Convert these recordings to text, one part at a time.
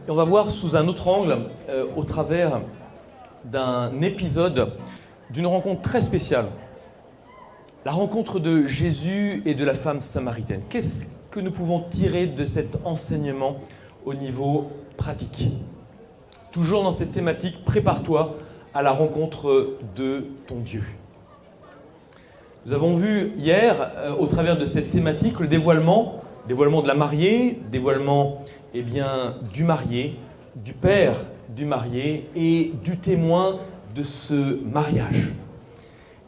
Et on va voir sous un autre angle, au travers d'un épisode, d'une rencontre très spéciale. La rencontre de Jésus et de la femme samaritaine. Qu'est-ce que nous pouvons tirer de cet enseignement au niveau pratique? Toujours dans cette thématique, prépare-toi à la rencontre de ton Dieu. Nous avons vu hier, au travers de cette thématique, le dévoilement de la mariée, dévoilement du marié, du père du marié et du témoin de ce mariage.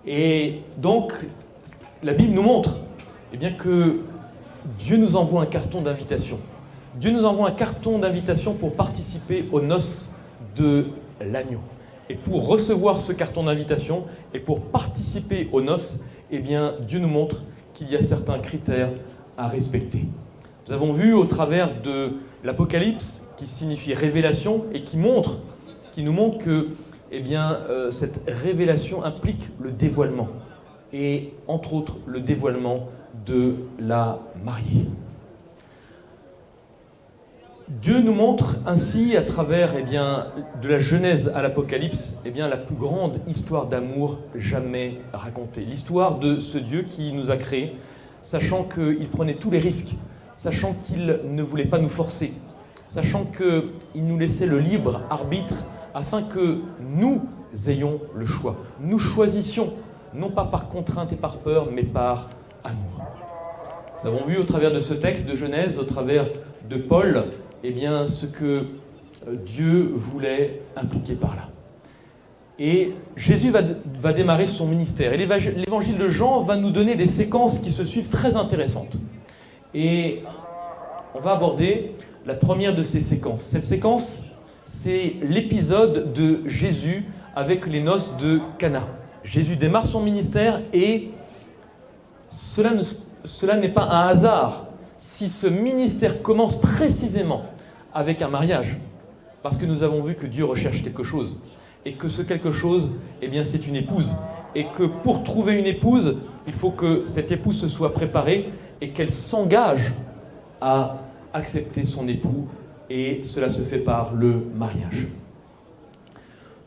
Et donc, la Bible nous montre que Dieu nous envoie un carton d'invitation. Dieu nous envoie un carton d'invitation pour participer aux noces de l'agneau. Et pour recevoir ce carton d'invitation et pour participer aux noces, Dieu nous montre qu'il y a certains critères à respecter. Nous avons vu au travers de l'Apocalypse, qui signifie révélation, et qui nous montre que cette révélation implique le dévoilement, et entre autres le dévoilement de la mariée. Dieu nous montre ainsi, à travers de la Genèse à l'Apocalypse, la plus grande histoire d'amour jamais racontée. L'histoire de ce Dieu qui nous a créés, sachant qu'il prenait tous les risques, sachant qu'il ne voulait pas nous forcer, sachant qu'il nous laissait le libre arbitre afin que nous ayons le choix. Nous choisissions, non pas par contrainte et par peur, mais par amour. Nous avons vu au travers de ce texte de Genèse, au travers de Paul, ce que Dieu voulait impliquer par là. Et Jésus va démarrer son ministère. Et l'évangile de Jean va nous donner des séquences qui se suivent très intéressantes. Et on va aborder la première de ces séquences. Cette séquence, c'est l'épisode de Jésus avec les noces de Cana. Jésus démarre son ministère et cela n'est pas un hasard si ce ministère commence précisément avec un mariage. Parce que nous avons vu que Dieu recherche quelque chose. Et que ce quelque chose, c'est une épouse. Et que pour trouver une épouse, il faut que cette épouse se soit préparée et qu'elle s'engage à accepter son époux. Et cela se fait par le mariage.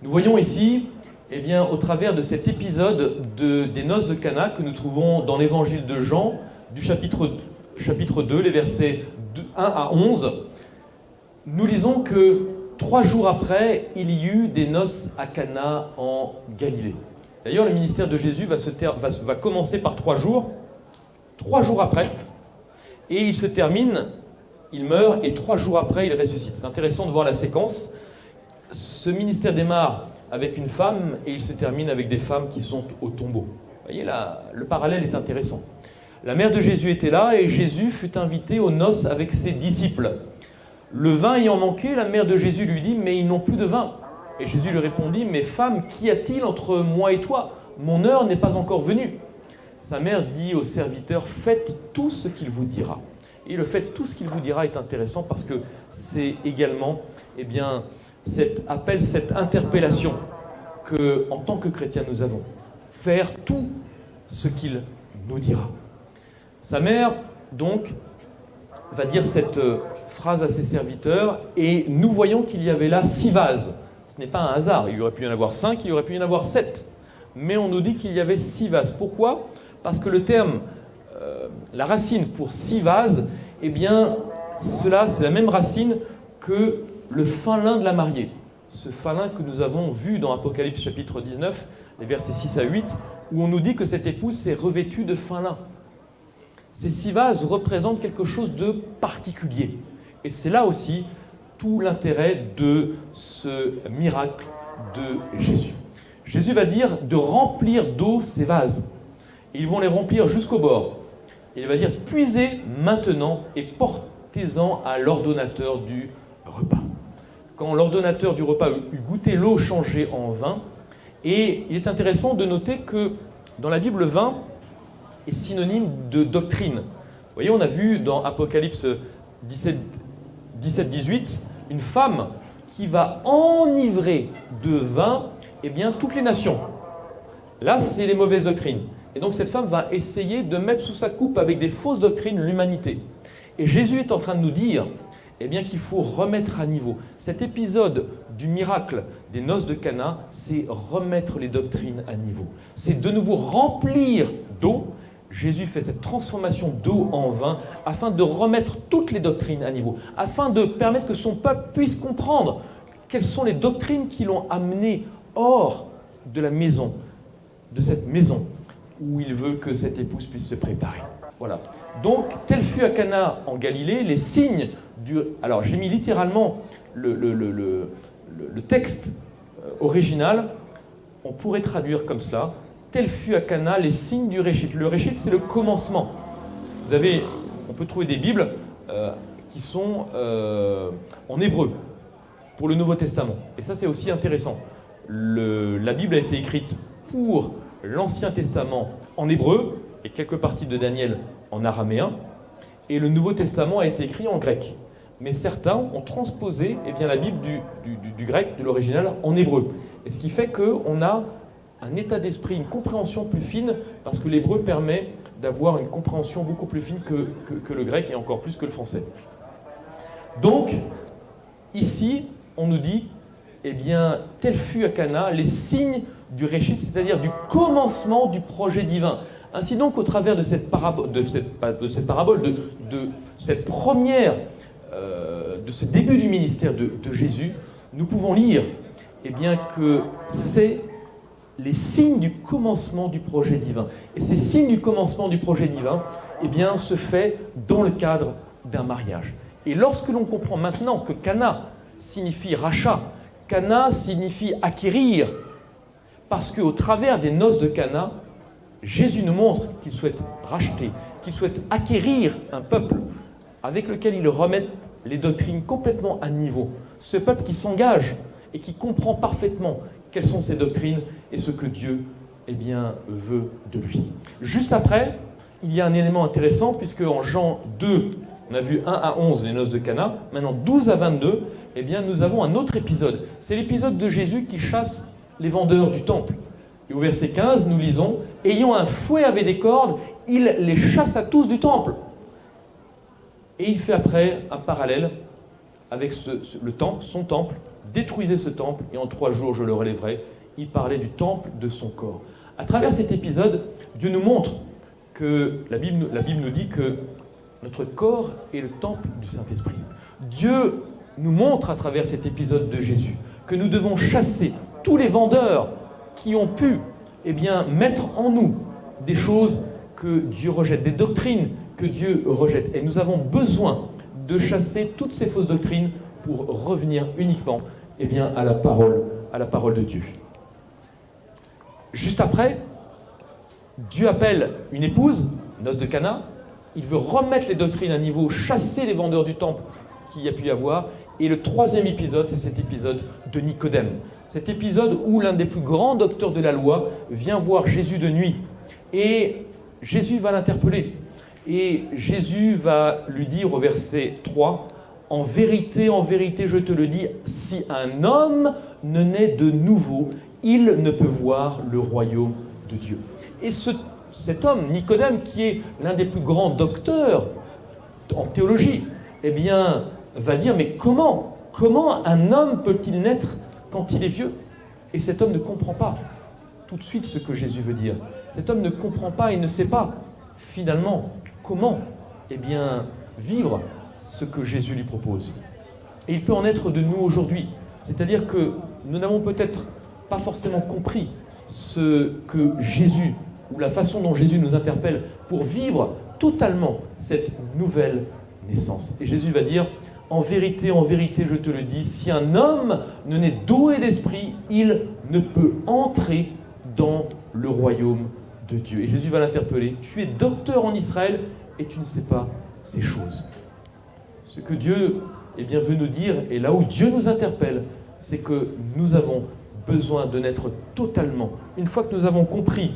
Nous voyons ici, au travers de cet épisode des noces de Cana que nous trouvons dans l'évangile de Jean, du chapitre 2, les versets 1 à 11, nous lisons que 3 jours après, il y eut des noces à Cana en Galilée. D'ailleurs, le ministère de Jésus va commencer par 3 jours. 3 jours après, et il se termine, il meurt, et 3 jours après, il ressuscite. C'est intéressant de voir la séquence. Ce ministère démarre avec une femme, et il se termine avec des femmes qui sont au tombeau. Vous voyez, là, le parallèle est intéressant. La mère de Jésus était là, et Jésus fut invité aux noces avec ses disciples. Le vin ayant manqué, la mère de Jésus lui dit « Mais ils n'ont plus de vin ». Et Jésus lui répondit « Mais femme, qu'y a-t-il entre moi et toi? Mon heure n'est pas encore venue. » Sa mère dit au serviteur « Faites tout ce qu'il vous dira ». Et le fait tout ce qu'il vous dira est intéressant parce que c'est également cet appel, cette interpellation que, en tant que chrétiens, nous avons. Faire tout ce qu'il nous dira. Sa mère, donc, va dire cette phrase à ses serviteurs et nous voyons qu'il y avait là 6 vases. Ce n'est pas un hasard, il aurait pu y en avoir 5, il aurait pu y en avoir 7. Mais on nous dit qu'il y avait 6 vases. Pourquoi? Parce que le terme, la racine pour 6 vases, cela c'est la même racine que le fin lin de la mariée. Ce fin lin que nous avons vu dans Apocalypse chapitre 19, les versets 6 à 8, où on nous dit que cette épouse s'est revêtue de fin lin. Ces 6 vases représentent quelque chose de particulier. Et c'est là aussi tout l'intérêt de ce miracle de Jésus. Jésus va dire de remplir d'eau ces vases. Et ils vont les remplir jusqu'au bord. Et il va dire, puisez maintenant et portez-en à l'ordonnateur du repas. Quand l'ordonnateur du repas eut goûté l'eau changée en vin, et il est intéressant de noter que dans la Bible, le vin est synonyme de doctrine. Vous voyez, on a vu dans Apocalypse 17-18, une femme qui va enivrer de vin toutes les nations. Là, c'est les mauvaises doctrines. Et donc cette femme va essayer de mettre sous sa coupe avec des fausses doctrines l'humanité. Et Jésus est en train de nous dire, eh bien qu'il faut remettre à niveau. Cet épisode du miracle des noces de Cana, c'est remettre les doctrines à niveau. C'est de nouveau remplir d'eau. Jésus fait cette transformation d'eau en vin afin de remettre toutes les doctrines à niveau, afin de permettre que son peuple puisse comprendre quelles sont les doctrines qui l'ont amené hors de la maison, de cette maison où il veut que cette épouse puisse se préparer. Voilà. Donc, tel fut à Cana en Galilée, les signes du... Alors, j'ai mis littéralement le texte original, on pourrait traduire comme cela. Tel fut à Cana les signes du réchit. Le réchit, c'est le commencement. On peut trouver des Bibles qui sont en hébreu pour le Nouveau Testament. Et ça, c'est aussi intéressant. La Bible a été écrite pour l'Ancien Testament en hébreu et quelques parties de Daniel en araméen. Et le Nouveau Testament a été écrit en grec. Mais certains ont transposé la Bible du grec, de l'original, en hébreu. Et ce qui fait qu'on a un état d'esprit, une compréhension plus fine, parce que l'hébreu permet d'avoir une compréhension beaucoup plus fine que le grec et encore plus que le français. Donc, ici, on nous dit, tel fut à Cana les signes du réchit, c'est-à-dire du commencement du projet divin. Ainsi donc, au travers de cette parabole, de cette première, de ce début du ministère de Jésus, nous pouvons lire que c'est les signes du commencement du projet divin. Et ces signes du commencement du projet divin, se fait dans le cadre d'un mariage. Et lorsque l'on comprend maintenant que Cana signifie rachat, Cana signifie acquérir, parce qu'au travers des noces de Cana, Jésus nous montre qu'il souhaite racheter, qu'il souhaite acquérir un peuple avec lequel il remet les doctrines complètement à niveau. Ce peuple qui s'engage et qui comprend parfaitement quelles sont ses doctrines et ce que Dieu veut de lui. Juste après, il y a un élément intéressant, puisque en Jean 2, on a vu 1 à 11, les noces de Cana. Maintenant, 12 à 22, nous avons un autre épisode. C'est l'épisode de Jésus qui chasse les vendeurs du temple. Et au verset 15, nous lisons « Ayant un fouet avec des cordes, il les chasse à tous du temple. » Et il fait après un parallèle avec le temple, son temple. « Détruisez ce temple, et en 3 jours je le relèverai. » Il parlait du temple de son corps. À travers cet épisode, Dieu nous montre que la Bible nous dit que notre corps est le temple du Saint-Esprit. Dieu nous montre à travers cet épisode de Jésus que nous devons chasser tous les vendeurs qui ont pu mettre en nous des choses que Dieu rejette, des doctrines que Dieu rejette. Et nous avons besoin de chasser toutes ces fausses doctrines pour revenir uniquement à la parole de Dieu. Juste après, Dieu appelle une épouse, noces de Cana. Il veut remettre les doctrines à niveau, chasser les vendeurs du temple qu'il y a pu y avoir. Et le 3e épisode, c'est cet épisode de Nicodème. Cet épisode où l'un des plus grands docteurs de la loi vient voir Jésus de nuit. Et Jésus va l'interpeller. Et Jésus va lui dire au verset 3, « En vérité, je te le dis, si un homme ne naît de nouveau, il ne peut voir le royaume de Dieu. » Et cet homme, Nicodème, qui est l'un des plus grands docteurs en théologie, va dire, mais comment un homme peut-il naître quand il est vieux? Et cet homme ne comprend pas tout de suite ce que Jésus veut dire. Cet homme ne comprend pas et ne sait pas, finalement, comment vivre ce que Jésus lui propose. Et il peut en être de nous aujourd'hui. C'est-à-dire que nous n'avons peut-être pas forcément compris ce que Jésus, ou la façon dont Jésus nous interpelle pour vivre totalement cette nouvelle naissance. Et Jésus va dire, en vérité, je te le dis, si un homme ne naît d'eau et d'esprit, il ne peut entrer dans le royaume de Dieu. Et Jésus va l'interpeller, tu es docteur en Israël et tu ne sais pas ces choses. Ce que Dieu veut nous dire, et là où Dieu nous interpelle, c'est que nous avons besoin de naître totalement. Une fois que nous avons compris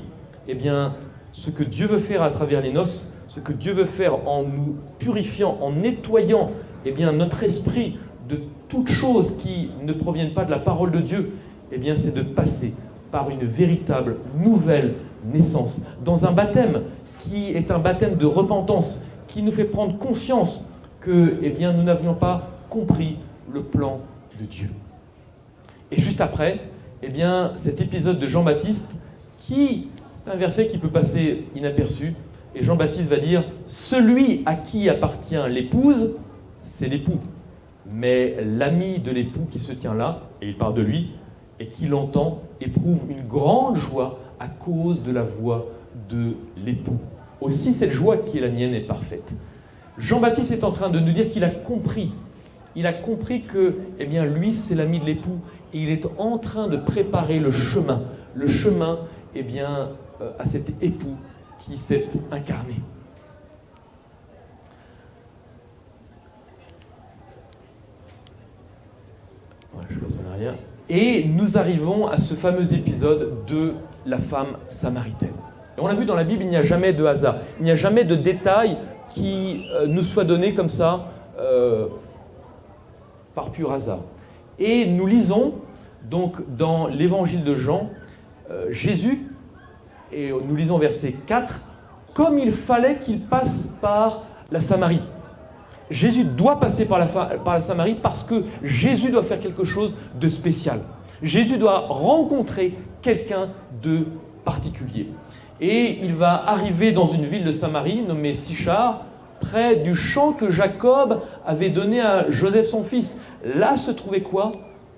ce que Dieu veut faire à travers les noces, ce que Dieu veut faire en nous purifiant, en nettoyant notre esprit de toutes choses qui ne proviennent pas de la parole de Dieu, c'est de passer par une véritable nouvelle naissance, dans un baptême qui est un baptême de repentance, qui nous fait prendre conscience que nous n'avions pas compris le plan de Dieu. Et juste après, eh bien, cet épisode de Jean-Baptiste, c'est un verset qui peut passer inaperçu, et Jean-Baptiste va dire « Celui à qui appartient l'épouse, c'est l'époux. Mais l'ami de l'époux qui se tient là, et il parle de lui, et qui l'entend, éprouve une grande joie à cause de la voix de l'époux. Aussi cette joie qui est la mienne est parfaite. » Jean-Baptiste est en train de nous dire qu'il a compris. Il a compris que, eh bien, lui, c'est l'ami de l'époux, et il est en train de préparer le chemin, eh bien, à cet époux qui s'est incarné. Voilà, je passe en arrière. Et nous arrivons à ce fameux épisode de la femme samaritaine. Et on l'a vu dans la Bible, il n'y a jamais de hasard. Il n'y a jamais de détail qui nous soit donné comme ça, par pur hasard. Et nous lisons donc dans l'évangile de Jean, Jésus, et nous lisons verset 4, « Comme il fallait qu'il passe par la Samarie ». Jésus doit passer par la Samarie parce que Jésus doit faire quelque chose de spécial. Jésus doit rencontrer quelqu'un de particulier. Et il va arriver dans une ville de Samarie nommée Sichar, près du champ que Jacob avait donné à Joseph son fils. Là se trouvait quoi ?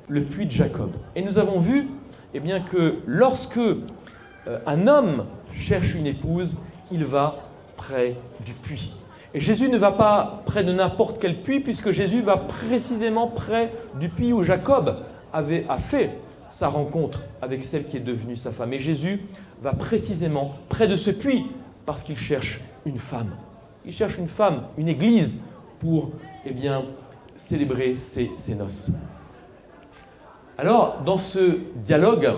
Le puits de Jacob. Et nous avons vu eh bien, que lorsque un homme cherche une épouse, il va près du puits. Et Jésus ne va pas près de n'importe quel puits, puisque Jésus va précisément près du puits où Jacob a fait sa rencontre avec celle qui est devenue sa femme. Et Jésus va précisément près de ce puits, parce qu'il cherche une femme. Il cherche une femme, une église, pour eh bien, célébrer ses noces. Alors, dans ce dialogue,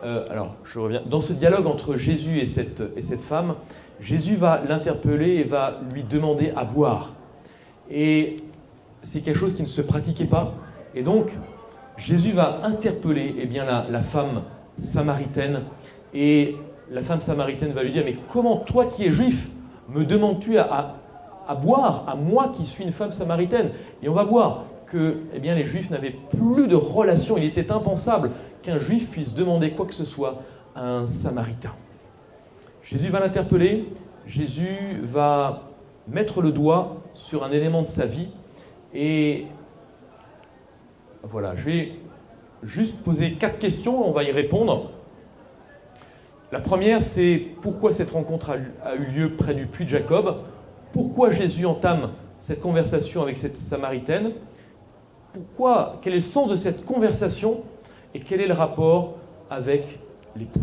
dans ce dialogue entre Jésus et cette femme, Jésus va l'interpeller et va lui demander à boire. Et c'est quelque chose qui ne se pratiquait pas. Et donc, Jésus va interpeller eh bien, la femme samaritaine. Et la femme samaritaine va lui dire « Mais comment, toi qui es juif, me demandes-tu à boire, à moi qui suis une femme samaritaine ?» Et on va voir que eh bien, les juifs n'avaient plus de relation. Il était impensable qu'un juif puisse demander quoi que ce soit à un samaritain. Jésus va l'interpeller, Jésus va mettre le doigt sur un élément de sa vie. Et voilà, je vais juste poser 4 questions, on va y répondre. La première, c'est pourquoi cette rencontre a eu lieu près du puits de Jacob ? Pourquoi Jésus entame cette conversation avec cette Samaritaine ? Quel est le sens de cette conversation et quel est le rapport avec l'époux ?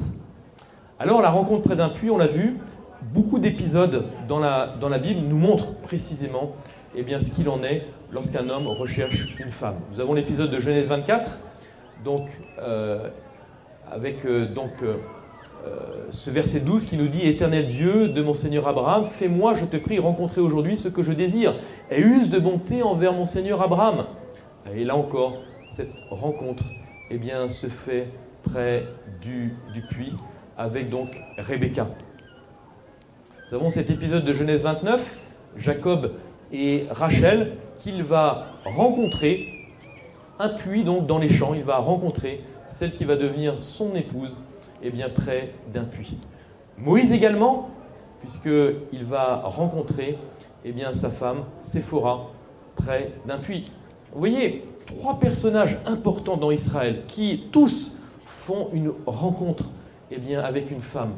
Alors, la rencontre près d'un puits, on l'a vu, beaucoup d'épisodes dans la Bible nous montrent précisément eh bien, ce qu'il en est lorsqu'un homme recherche une femme. Nous avons l'épisode de Genèse 24, donc, avec ce verset 12 qui nous dit « Éternel Dieu de mon Seigneur Abraham, fais-moi, je te prie, rencontrer aujourd'hui ce que je désire, et use de bonté envers mon Seigneur Abraham. » Et là encore, cette rencontre eh bien, se fait près du puits, avec donc Rebecca. Nous avons cet épisode de Genèse 29, Jacob et Rachel, qu'il va rencontrer, un puits donc dans les champs, il va rencontrer celle qui va devenir son épouse, eh bien près d'un puits. Moïse également, puisqu'il va rencontrer eh bien, sa femme, Séphora, près d'un puits. Vous voyez, 3 personnages importants dans Israël qui tous font une rencontre eh bien, avec une femme.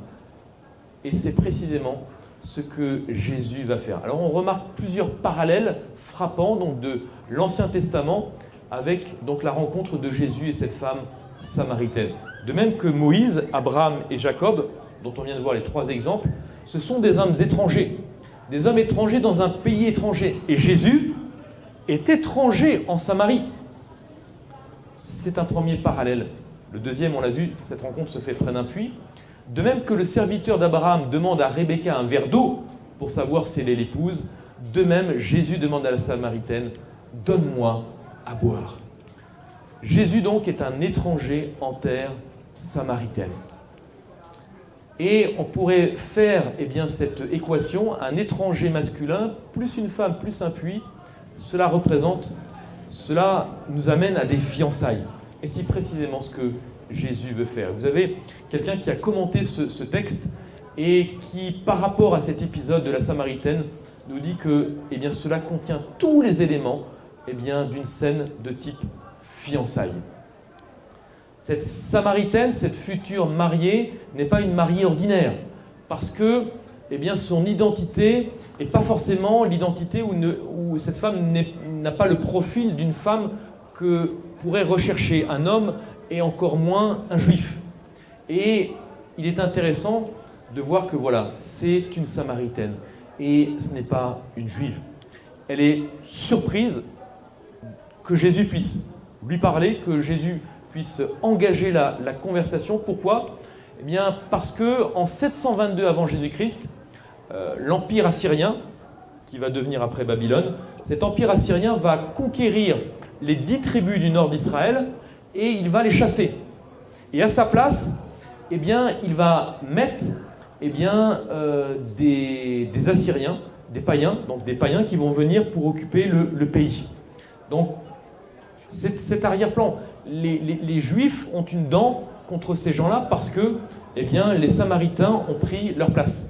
Et c'est précisément ce que Jésus va faire. Alors on remarque plusieurs parallèles frappants donc, de l'Ancien Testament avec donc, la rencontre de Jésus et cette femme samaritaine. De même que Moïse, Abraham et Jacob, dont on vient de voir les 3 exemples, ce sont des hommes étrangers dans un pays étranger. Et Jésus est étranger en Samarie. C'est un premier parallèle. Le deuxième, on l'a vu, cette rencontre se fait près d'un puits. De même que le serviteur d'Abraham demande à Rebecca un verre d'eau pour savoir si elle est l'épouse, de même, Jésus demande à la Samaritaine « Donne-moi à boire ». Jésus donc est un étranger en terre samaritaine. Et on pourrait faire eh bien, cette équation, un étranger masculin plus une femme plus un puits, cela représente cela nous amène à des fiançailles. Et c'est précisément ce que Jésus veut faire. Vous avez quelqu'un qui a commenté ce texte et qui, par rapport à cet épisode de la Samaritaine, nous dit que cela contient tous les éléments d'une scène de type fiançailles. Cette Samaritaine, cette future mariée, n'est pas une mariée ordinaire, parce que son identité n'est pas forcément l'identité où cette femme n'a pas le profil d'une femme que pourrait rechercher un homme et encore moins un juif. Et il est intéressant de voir que c'est une Samaritaine et ce n'est pas une juive. Elle est surprise que Jésus puisse lui parler, que Jésus puisse engager la conversation. Pourquoi ? Parce que en 722 avant Jésus-Christ, l'Empire assyrien, qui va devenir après Babylone, cet Empire assyrien va conquérir les 10 tribus du nord d'Israël et il va les chasser. Et à sa place, il va mettre des Assyriens, des païens, donc des païens qui vont venir pour occuper le pays. Donc, cet arrière-plan, les Juifs ont une dent contre ces gens-là parce que les Samaritains ont pris leur place.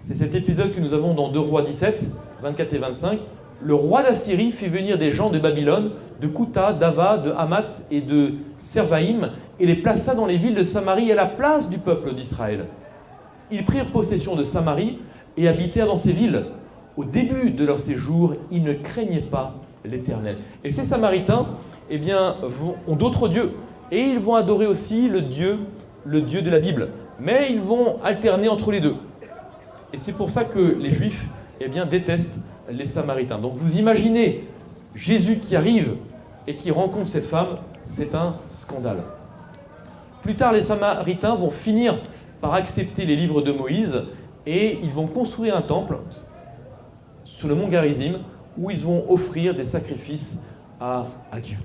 C'est cet épisode que nous avons dans 2 Rois 17, 24 et 25. Le roi d'Assyrie fit venir des gens de Babylone, de Kouta, d'Ava, de Hamath et de Servaïm, et les plaça dans les villes de Samarie à la place du peuple d'Israël. Ils prirent possession de Samarie et habitèrent dans ces villes. Au début de leur séjour, ils ne craignaient pas l'Éternel. Et ces Samaritains, ont d'autres dieux. Et ils vont adorer aussi le Dieu de la Bible. Mais ils vont alterner entre les deux. Et c'est pour ça que les Juifs détestent les Samaritains. Donc vous imaginez Jésus qui arrive et qui rencontre cette femme, c'est un scandale. Plus tard, les Samaritains vont finir par accepter les livres de Moïse et ils vont construire un temple sur le mont Garizim où ils vont offrir des sacrifices à Dieu.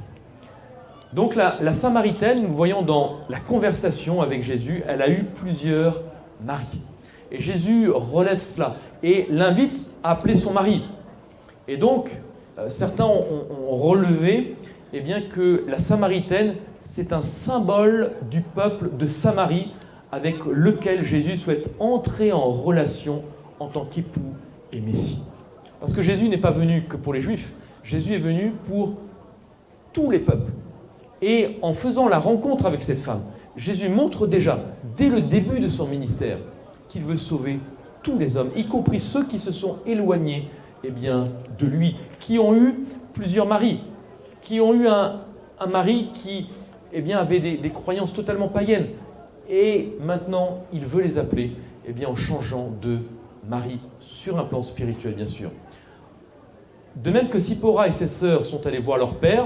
Donc la Samaritaine, nous voyons dans la conversation avec Jésus, elle a eu plusieurs maris. Et Jésus relève cela et l'invite à appeler son mari. Et donc, certains ont relevé que la Samaritaine, c'est un symbole du peuple de Samarie avec lequel Jésus souhaite entrer en relation en tant qu'époux et Messie. Parce que Jésus n'est pas venu que pour les Juifs, Jésus est venu pour tous les peuples. Et en faisant la rencontre avec cette femme, Jésus montre déjà, dès le début de son ministère, qu'il veut sauver tous les hommes, y compris ceux qui se sont éloignés de lui, qui ont eu plusieurs maris, qui ont eu un mari qui avait des croyances totalement païennes. Et maintenant, il veut les appeler en changeant de mari, sur un plan spirituel, bien sûr. De même que Sipora et ses sœurs sont allées voir leur père,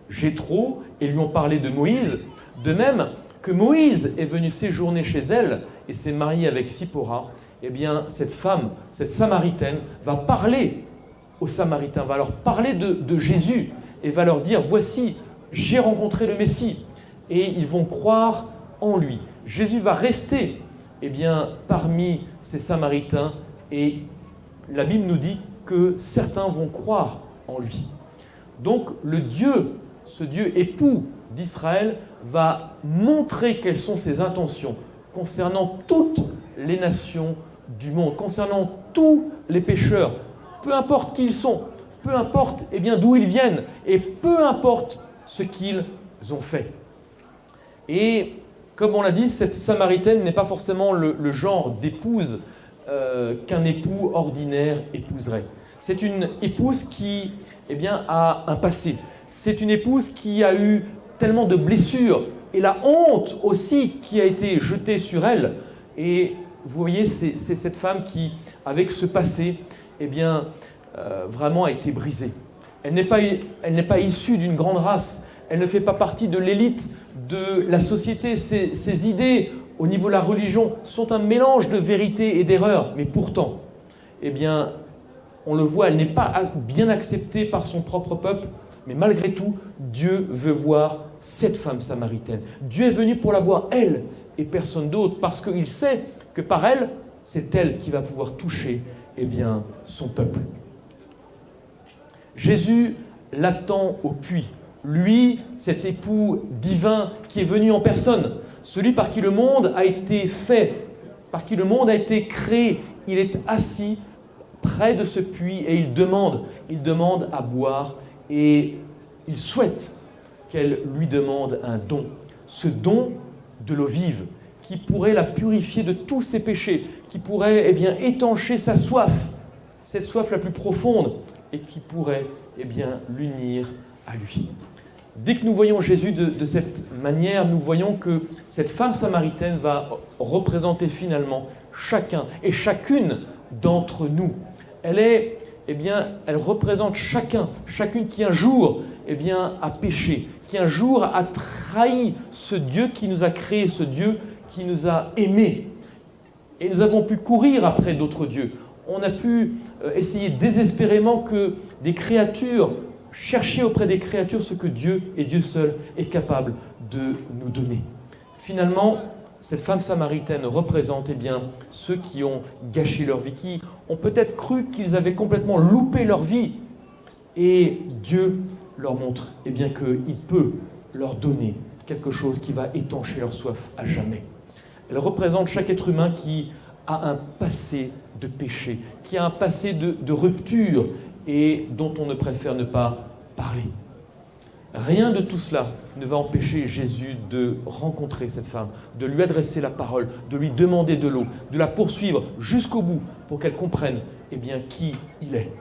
Jéthro, et lui ont parlé de Moïse, de même que Moïse est venu séjourner chez elle et s'est marié avec Sipora, cette femme, cette Samaritaine, va parler aux Samaritains, va leur parler de Jésus et va leur dire « Voici, j'ai rencontré le Messie » et ils vont croire en lui. Jésus va rester parmi ces Samaritains et la Bible nous dit que certains vont croire en lui. Donc ce Dieu époux d'Israël va montrer quelles sont ses intentions concernant toutes les nations du monde, concernant tous les pécheurs, peu importe qui ils sont, peu importe d'où ils viennent et peu importe ce qu'ils ont fait. Et comme on l'a dit, cette Samaritaine n'est pas forcément le genre d'épouse qu'un époux ordinaire épouserait. C'est une épouse qui a un passé. C'est une épouse qui a eu tellement de blessures et la honte aussi qui a été jetée sur elle. Et vous voyez, c'est cette femme qui, avec ce passé, vraiment a été brisée. Elle n'est pas issue d'une grande race. Elle ne fait pas partie de l'élite de la société. Ses idées, au niveau de la religion, sont un mélange de vérité et d'erreur. Mais pourtant, on le voit, elle n'est pas bien acceptée par son propre peuple. Mais malgré tout, Dieu veut voir cette femme samaritaine. Dieu est venu pour la voir, elle, et personne d'autre, parce qu'il sait que par elle, c'est elle qui va pouvoir toucher son peuple. Jésus l'attend au puits. Lui, cet époux divin qui est venu en personne, celui par qui le monde a été fait, par qui le monde a été créé, il est assis près de ce puits et il demande à boire et il souhaite qu'elle lui demande un don. Ce don de l'eau vive qui pourrait la purifier de tous ses péchés, qui pourrait étancher sa soif, cette soif la plus profonde et qui pourrait l'unir à lui. Dès que nous voyons Jésus de cette manière, nous voyons que cette femme samaritaine va représenter finalement chacun et chacune d'entre nous. Elle représente chacune qui un jour a péché, qui un jour a trahi ce Dieu qui nous a créés, ce Dieu qui nous a aimés. Et nous avons pu courir après d'autres dieux. On a pu essayer désespérément que des créatures, chercher auprès des créatures ce que Dieu et Dieu seul est capable de nous donner. Finalement, cette femme samaritaine représente ceux qui ont gâché leur vie, qui ont peut-être cru qu'ils avaient complètement loupé leur vie. Et Dieu leur montre qu'il peut leur donner quelque chose qui va étancher leur soif à jamais. Elle représente chaque être humain qui a un passé de péché, qui a un passé de rupture et dont on ne préfère ne pas parler. Rien de tout cela ne va empêcher Jésus de rencontrer cette femme, de lui adresser la parole, de lui demander de l'eau, de la poursuivre jusqu'au bout pour qu'elle comprenne qui il est.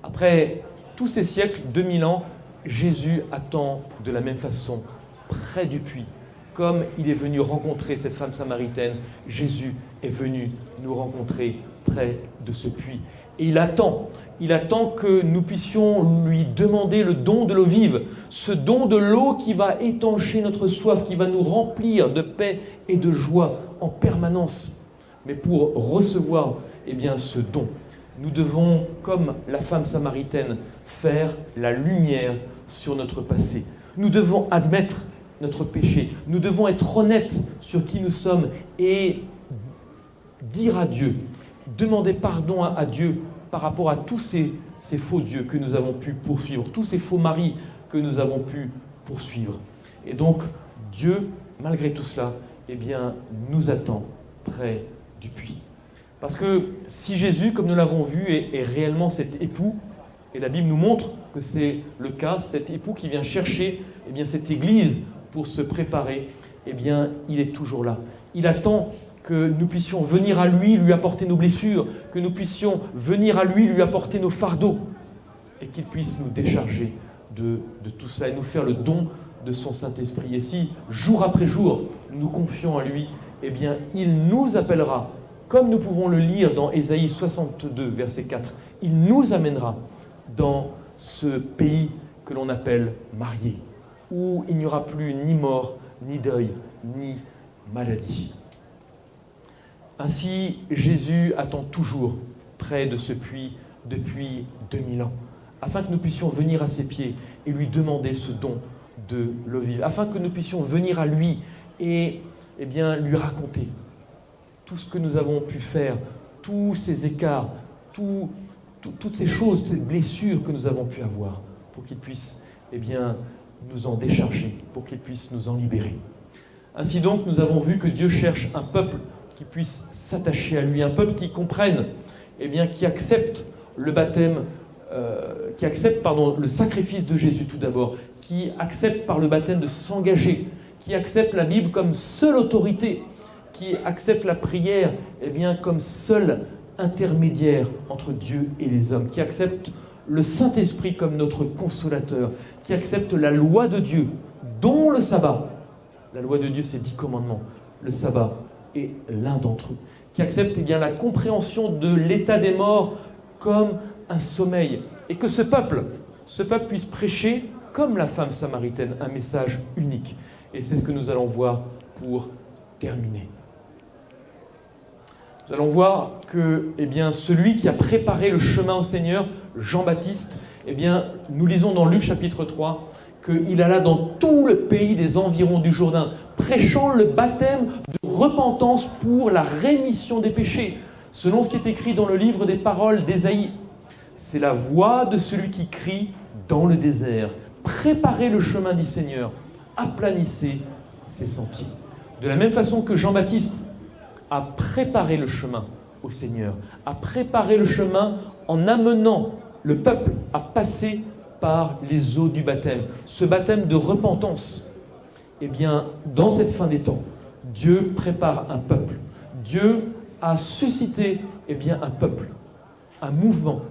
Après tous ces siècles, 2000 ans, Jésus attend de la même façon, près du puits. Comme il est venu rencontrer cette femme samaritaine, Jésus est venu nous rencontrer près de ce puits. Et il attend que nous puissions lui demander le don de l'eau vive, ce don de l'eau qui va étancher notre soif, qui va nous remplir de paix et de joie en permanence. Mais pour recevoir ce don, nous devons, comme la femme samaritaine, faire la lumière sur notre passé. Nous devons admettre notre péché. Nous devons être honnêtes sur qui nous sommes et dire à Dieu, demander pardon à Dieu par rapport à tous ces faux dieux que nous avons pu poursuivre, tous ces faux maris que nous avons pu poursuivre. Et donc, Dieu, malgré tout cela, nous attend près du puits. Parce que si Jésus, comme nous l'avons vu, est réellement cet époux, et la Bible nous montre que c'est le cas, cet époux qui vient chercher cette église pour se préparer, il est toujours là. Il attend que nous puissions venir à lui, lui apporter nos blessures, que nous puissions venir à lui, lui apporter nos fardeaux, et qu'il puisse nous décharger de tout cela et nous faire le don de son Saint-Esprit. Et si, jour après jour, nous nous confions à lui, il nous appellera, comme nous pouvons le lire dans Ésaïe 62, verset 4, il nous amènera dans ce pays que l'on appelle marié, où il n'y aura plus ni mort, ni deuil, ni maladie. Ainsi, Jésus attend toujours près de ce puits depuis 2000 ans, afin que nous puissions venir à ses pieds et lui demander ce don de l'eau vive, afin que nous puissions venir à lui et lui raconter tout ce que nous avons pu faire, tous ces écarts, toutes ces choses, ces blessures que nous avons pu avoir, pour qu'il puisse nous en décharger, pour qu'il puisse nous en libérer. Ainsi donc, nous avons vu que Dieu cherche un peuple qui puisse s'attacher à lui, un peuple qui comprenne, qui accepte le baptême, le sacrifice de Jésus tout d'abord, qui accepte par le baptême de s'engager, qui accepte la Bible comme seule autorité, qui accepte la prière comme seul intermédiaire entre Dieu et les hommes, qui accepte le Saint-Esprit comme notre consolateur, qui accepte la loi de Dieu, dont le sabbat. La loi de Dieu, c'est 10 commandements. Le sabbat est l'un d'entre eux. Qui accepte la compréhension de l'état des morts comme un sommeil. Et que ce peuple puisse prêcher, comme la femme samaritaine, un message unique. Et c'est ce que nous allons voir pour terminer. Nous allons voir que celui qui a préparé le chemin au Seigneur, Jean-Baptiste, nous lisons dans Luc chapitre 3, qu'il alla dans tout le pays des environs du Jourdain, prêchant le baptême de repentance pour la rémission des péchés, selon ce qui est écrit dans le livre des paroles d'Ésaïe. C'est la voix de celui qui crie dans le désert. Préparez le chemin du Seigneur, aplanissez ses sentiers. De la même façon que Jean-Baptiste a préparé le chemin au Seigneur, a préparé le chemin en amenant le peuple à passer par les eaux du baptême, ce baptême de repentance. Eh bien, dans cette fin des temps, Dieu prépare un peuple. Dieu a suscité un peuple, un mouvement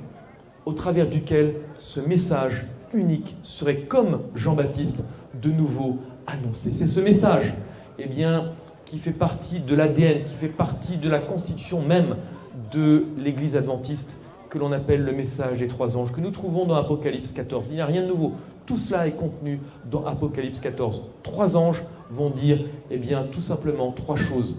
au travers duquel ce message unique serait, comme Jean-Baptiste, de nouveau annoncé. C'est ce message qui fait partie de l'ADN, qui fait partie de la constitution même de l'Église adventiste, que l'on appelle le message des 3 anges, que nous trouvons dans Apocalypse 14. Il n'y a rien de nouveau. Tout cela est contenu dans Apocalypse 14. 3 anges vont dire, tout simplement 3 choses.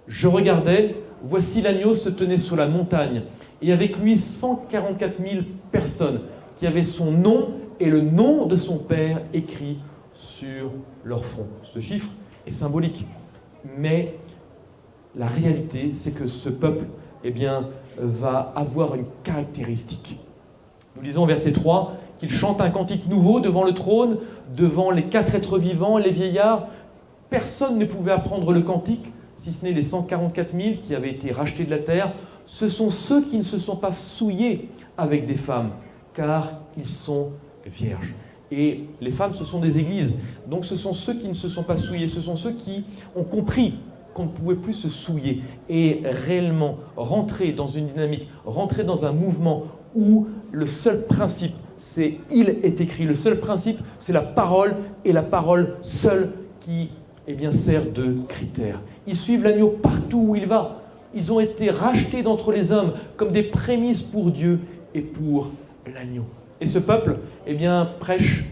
Je regardais, voici l'agneau se tenait sur la montagne, et avec lui 144 000 personnes qui avaient son nom et le nom de son Père écrit sur leur front. Ce chiffre est symbolique, mais la réalité, c'est que ce peuple va avoir une caractéristique. Nous lisons au verset 3 qu'il chante un cantique nouveau devant le trône, devant les 4 êtres vivants, les vieillards. Personne ne pouvait apprendre le cantique, si ce n'est les 144 000 qui avaient été rachetés de la terre. Ce sont ceux qui ne se sont pas souillés avec des femmes, car ils sont vierges. Et les femmes, ce sont des églises. Donc ce sont ceux qui ne se sont pas souillés, ce sont ceux qui ont compris qu'on ne pouvait plus se souiller et réellement rentrer dans une dynamique, rentrer dans un mouvement où le seul principe, c'est « il est écrit ». Le seul principe, c'est la parole, et la parole seule qui sert de critère. Ils suivent l'agneau partout où il va. Ils ont été rachetés d'entre les hommes comme des prémices pour Dieu et pour l'agneau. Et ce peuple, prêche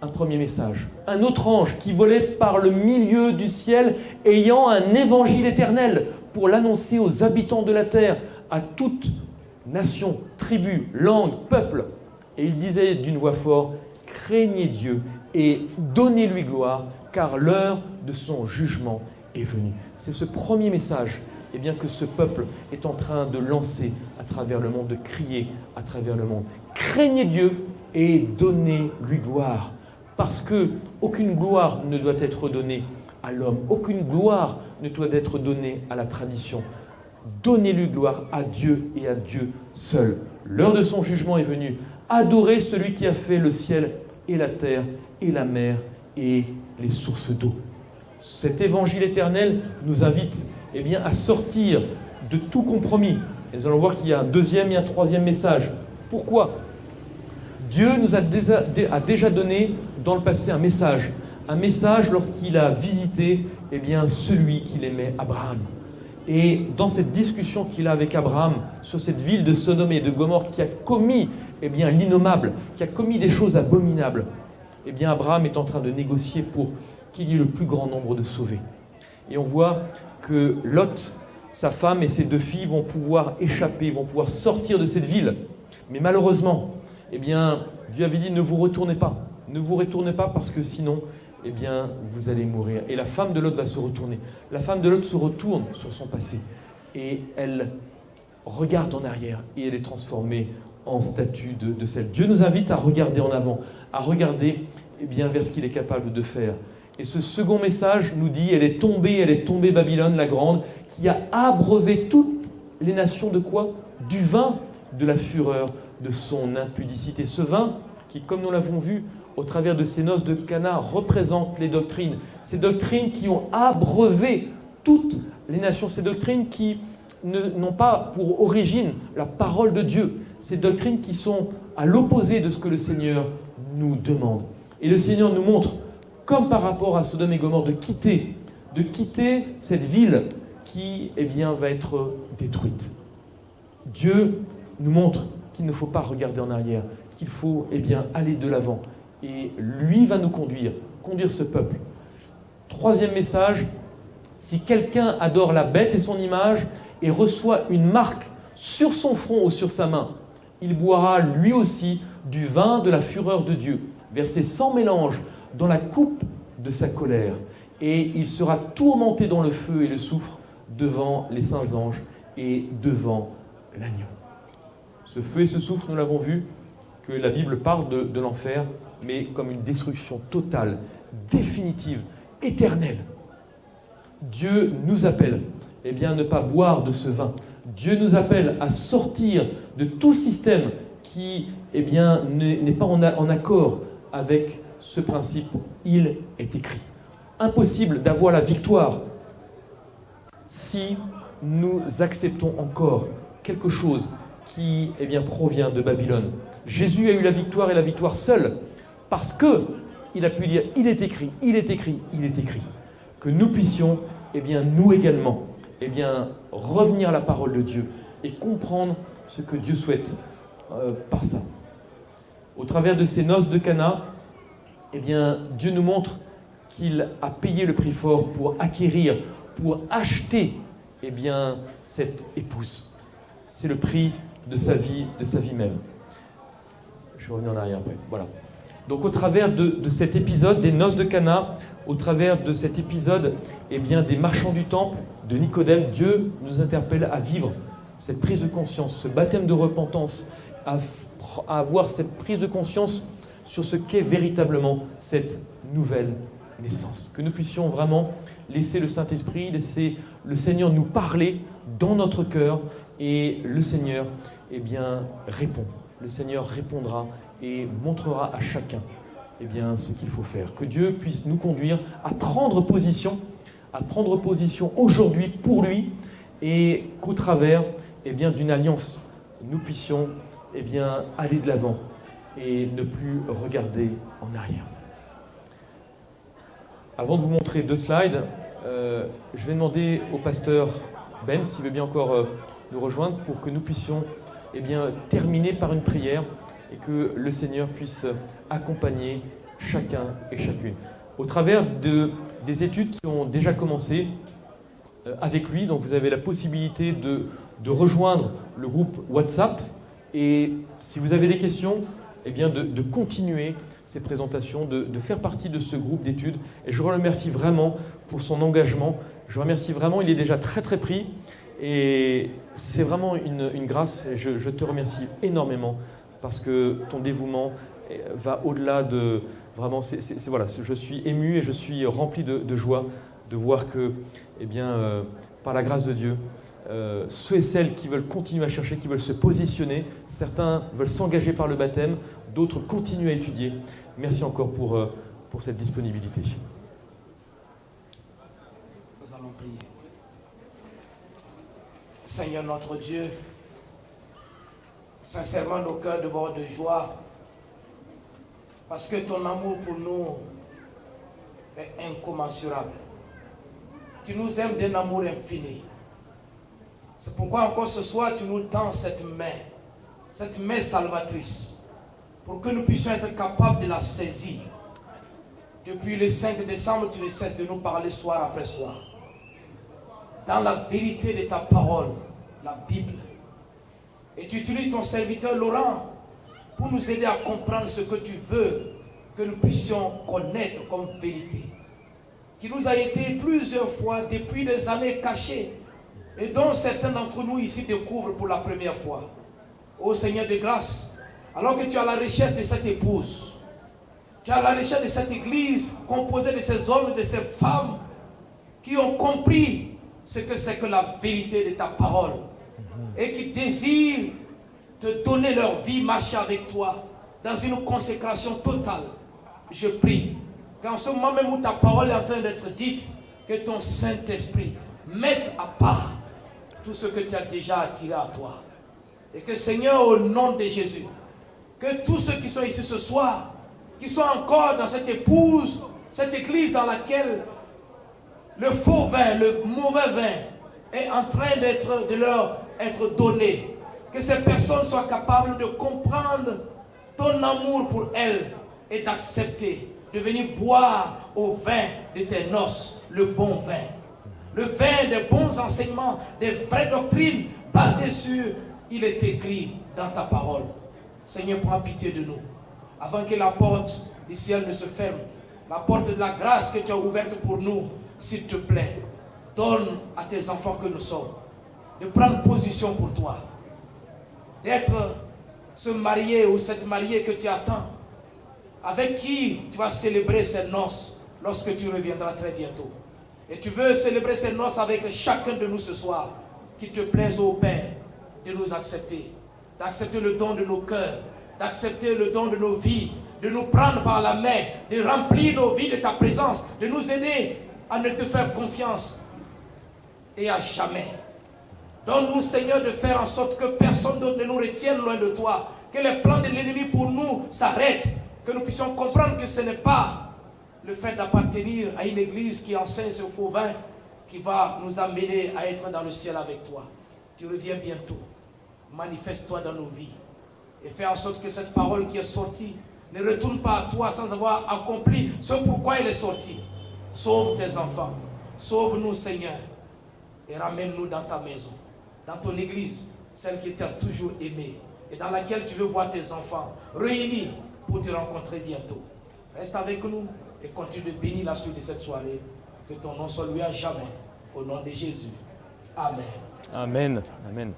un premier message. Un autre ange qui volait par le milieu du ciel, ayant un évangile éternel pour l'annoncer aux habitants de la terre, à toute nation, tribu, langue, peuple. Et il disait d'une voix forte, « Craignez Dieu et donnez-lui gloire, car l'heure de son jugement est venue. » C'est ce premier message que ce peuple est en train de lancer à travers le monde, de crier à travers le monde. Craignez Dieu et donnez-lui gloire. Parce qu'aucune gloire ne doit être donnée à l'homme, aucune gloire ne doit être donnée à la tradition. Donnez-lui gloire à Dieu et à Dieu seul. L'heure de son jugement est venue. Adorez celui qui a fait le ciel et la terre et la mer et les sources d'eau. Cet évangile éternel nous invite à sortir de tout compromis. Et nous allons voir qu'il y a un deuxième et un troisième message. Pourquoi ? Dieu nous a déjà donné dans le passé un message lorsqu'il a visité celui qu'il aimait, Abraham. Et dans cette discussion qu'il a avec Abraham sur cette ville de Sodome et de Gomorrhe qui a commis l'innommable, qui a commis des choses abominables, Abraham est en train de négocier pour qu'il y ait le plus grand nombre de sauvés. Et on voit que Lot, sa femme et ses 2 filles vont pouvoir échapper, vont pouvoir sortir de cette ville. Mais malheureusement, Dieu avait dit, ne vous retournez pas. Ne vous retournez pas parce que sinon, vous allez mourir. Et la femme de Lot va se retourner. La femme de Lot se retourne sur son passé. Et elle regarde en arrière. Et elle est transformée en statue de sel. Dieu nous invite à regarder en avant, à regarder vers ce qu'il est capable de faire. Et ce second message nous dit, elle est tombée Babylone la grande, qui a abreuvé toutes les nations de quoi ? Du vin de la fureur de son impudicité. Ce vin qui, comme nous l'avons vu au travers de ces noces de Cana, représente les doctrines. Ces doctrines qui ont abreuvé toutes les nations. Ces doctrines qui n'ont pas pour origine la parole de Dieu. Ces doctrines qui sont à l'opposé de ce que le Seigneur nous demande. Et le Seigneur nous montre, comme par rapport à Sodome et Gomorrhe, de quitter cette ville qui va être détruite. Dieu nous montre qu'il ne faut pas regarder en arrière, qu'il faut aller de l'avant. Et lui va nous conduire ce peuple. Troisième message, si quelqu'un adore la bête et son image et reçoit une marque sur son front ou sur sa main, il boira lui aussi du vin de la fureur de Dieu, versé sans mélange dans la coupe de sa colère. Et il sera tourmenté dans le feu et le soufre devant les saints anges et devant l'agneau. Ce feu et ce soufre, nous l'avons vu, que la Bible parle de l'enfer, mais comme une destruction totale, définitive, éternelle. Dieu nous appelle à ne pas boire de ce vin. Dieu nous appelle à sortir de tout système qui n'est pas en accord avec ce principe. Il est écrit. Impossible d'avoir la victoire si nous acceptons encore quelque chose qui provient de Babylone. Jésus a eu la victoire et la victoire seule parce qu'il a pu dire « il est écrit, il est écrit, il est écrit ». Que nous puissions, nous également, revenir à la parole de Dieu et comprendre ce que Dieu souhaite par ça. Au travers de ces noces de Cana, Dieu nous montre qu'il a payé le prix fort pour acquérir, pour acheter cette épouse. C'est le prix de sa vie même. Je vais revenir en arrière après. Voilà. Donc au travers de cet épisode des noces de Cana, au travers de cet épisode des marchands du temple, de Nicodème, Dieu nous interpelle à vivre cette prise de conscience, ce baptême de repentance, à avoir cette prise de conscience sur ce qu'est véritablement cette nouvelle naissance. Que nous puissions vraiment laisser le Saint-Esprit, laisser le Seigneur nous parler dans notre cœur, et le Seigneur répond. Le Seigneur répondra et montrera à chacun ce qu'il faut faire. Que Dieu puisse nous conduire à prendre position aujourd'hui pour lui, et qu'au travers d'une alliance, nous puissions aller de l'avant et ne plus regarder en arrière. Avant de vous montrer 2 slides, je vais demander au pasteur Ben s'il veut bien encore nous rejoindre pour que nous puissions terminer par une prière et que le Seigneur puisse accompagner chacun et chacune. Au travers des études qui ont déjà commencé avec lui, donc vous avez la possibilité de rejoindre le groupe WhatsApp, et si vous avez des questions, de continuer ces présentations, de faire partie de ce groupe d'études. Et je le remercie vraiment pour son engagement. Je remercie vraiment, il est déjà très très pris, et c'est vraiment une grâce. Et je te remercie énormément parce que ton dévouement va au-delà de... Vraiment, voilà, je suis ému et je suis rempli de joie de voir que, par la grâce de Dieu, ceux et celles qui veulent continuer à chercher, qui veulent se positionner, certains veulent s'engager par le baptême, d'autres continuent à étudier. Merci encore pour cette disponibilité. Nous allons prier. Seigneur notre Dieu, sincèrement nos cœurs débordent de joie parce que ton amour pour nous est incommensurable. Tu nous aimes d'un amour infini. C'est pourquoi encore ce soir tu nous tends cette main salvatrice, pour que nous puissions être capables de la saisir. Depuis le 5 décembre, tu ne cesses de nous parler soir après soir. Dans la vérité de ta parole, la Bible. Et tu utilises ton serviteur Laurent pour nous aider à comprendre ce que tu veux que nous puissions connaître comme vérité. Qui nous a été plusieurs fois depuis des années cachés, et dont certains d'entre nous ici découvrent pour la première fois. Ô Seigneur de grâce, alors que tu es à la recherche de cette épouse, tu es à la recherche de cette église composée de ces hommes et de ces femmes qui ont compris ce que c'est que la vérité de ta parole et qui désirent te donner leur vie, marcher avec toi dans une consécration totale. Je prie qu'en ce moment même où ta parole est en train d'être dite, que ton Saint-Esprit mette à part tout ce que tu as déjà attiré à toi. Et que Seigneur, au nom de Jésus, que tous ceux qui sont ici ce soir, qui sont encore dans cette épouse, cette église dans laquelle le faux vin, le mauvais vin est en train de leur être donné, que ces personnes soient capables de comprendre ton amour pour elles et d'accepter de venir boire au vin de tes noces, le bon vin. Le vin des bons enseignements, des vraies doctrines basées sur il est écrit dans ta parole. Seigneur, prends pitié de nous. Avant que la porte du ciel ne se ferme, la porte de la grâce que tu as ouverte pour nous, s'il te plaît, donne à tes enfants que nous sommes de prendre position pour toi, d'être ce marié ou cette mariée que tu attends, avec qui tu vas célébrer ces noces lorsque tu reviendras très bientôt. Et tu veux célébrer ces noces avec chacun de nous ce soir. Qu'il te plaise, ô Père, de nous accepter, d'accepter le don de nos cœurs, d'accepter le don de nos vies, de nous prendre par la main, de remplir nos vies de ta présence, de nous aider à ne te faire confiance et à jamais. Donne-nous, Seigneur, de faire en sorte que personne d'autre ne nous retienne loin de toi, que les plans de l'ennemi pour nous s'arrêtent, que nous puissions comprendre que ce n'est pas le fait d'appartenir à une église qui enseigne ce faux vin qui va nous amener à être dans le ciel avec toi. Tu reviens bientôt. Manifeste-toi dans nos vies et fais en sorte que cette parole qui est sortie ne retourne pas à toi sans avoir accompli ce pourquoi elle est sortie. Sauve tes enfants. Sauve-nous, Seigneur, et ramène-nous dans ta maison, dans ton église, celle qui t'a toujours aimé et dans laquelle tu veux voir tes enfants réunis pour te rencontrer bientôt. Reste avec nous et continue de bénir la suite de cette soirée. Que ton nom soit loué à jamais. Au nom de Jésus. Amen. Amen. Amen.